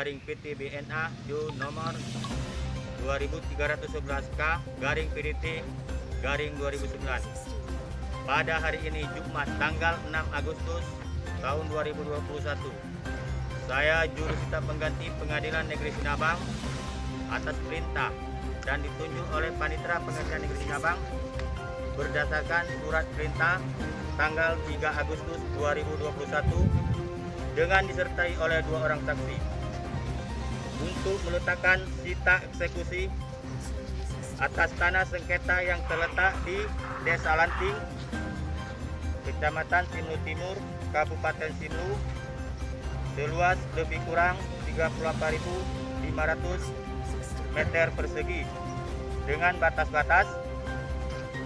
PT BNA Jo nomor 2311K/PDT/2009. Pada hari ini Jumat tanggal 6 Agustus tahun 2021, saya jurusita pengganti Pengadilan Negeri Sinabang atas perintah dan ditunjuk oleh Panitera Pengadilan Negeri Sinabang berdasarkan surat perintah tanggal 3 Agustus 2021 dengan disertai oleh 2 orang saksi untuk meletakkan sita eksekusi atas tanah sengketa yang terletak di Desa Lanting, Kecamatan Simelu Timur, Kabupaten Simelu, seluas lebih kurang 34.500 meter persegi dengan batas-batas: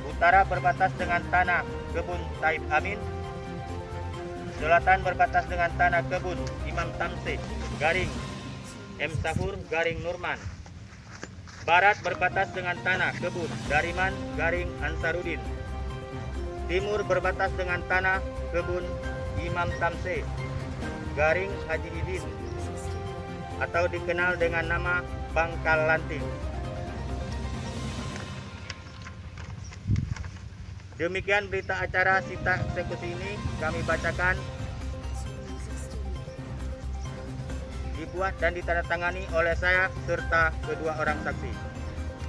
utara berbatas dengan tanah kebun Taib Amin, selatan berbatas dengan tanah kebun Imam Tamseh garing M Sahur garing Nurman, barat berbatas dengan tanah kebun Dariman garing Ansarudin, timur berbatas dengan tanah kebun Imam Tamseh garing Haji Idin atau dikenal dengan nama Pangkal Lanting. Demikian berita acara sita eksekusi ini kami bacakan, dibuat dan ditandatangani oleh saya serta kedua orang saksi.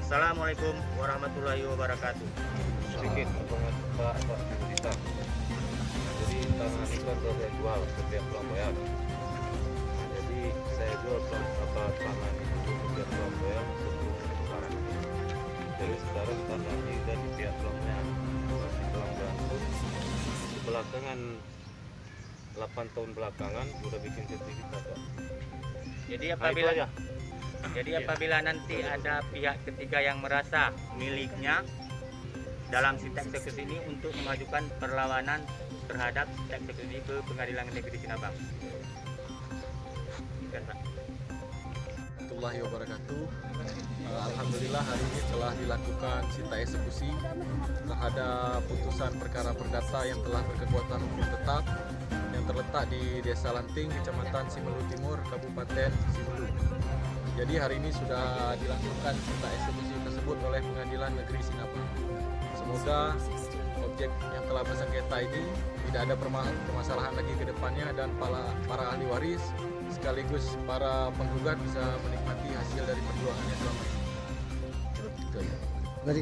Assalamualaikum warahmatullahi wabarakatuh. Sedikit Pak Dita. Jadi tanah ini kan sudah jual ke pihak Pelabuhan. Jadi saya jual tanah itu ke pihak Pelabuhan sebelum sekarang. Jadi sekarang tanah ini sudah di pihak Pelabuhan. Masih Pelabuhan pun belakangan 8 tahun belakangan sudah bikin sertifikat, Pak. Jadi apabila nanti ada pihak ketiga yang merasa miliknya dalam sita eksekusi ini untuk mengajukan perlawanan terhadap sita eksekusi ini ke Pengadilan Negeri Sinabang. Warahmatullahi wabarakatuh. Alhamdulillah hari ini telah dilakukan sita eksekusi terhadap putusan perkara perdata yang telah berkekuatan hukum tetap yang terletak di Desa Lanting, Kecamatan Simelu Timur, Kabupaten Simelu. Jadi hari ini sudah dilakukan sita eksekusi tersebut oleh Pengadilan Negeri Sinabang. Semoga objek yang telah bersengketa ini tidak ada permasalahan lagi ke depannya dan para ahli waris sekaligus para penggugat bisa menikmati hasil dari perjuangannya selama ini.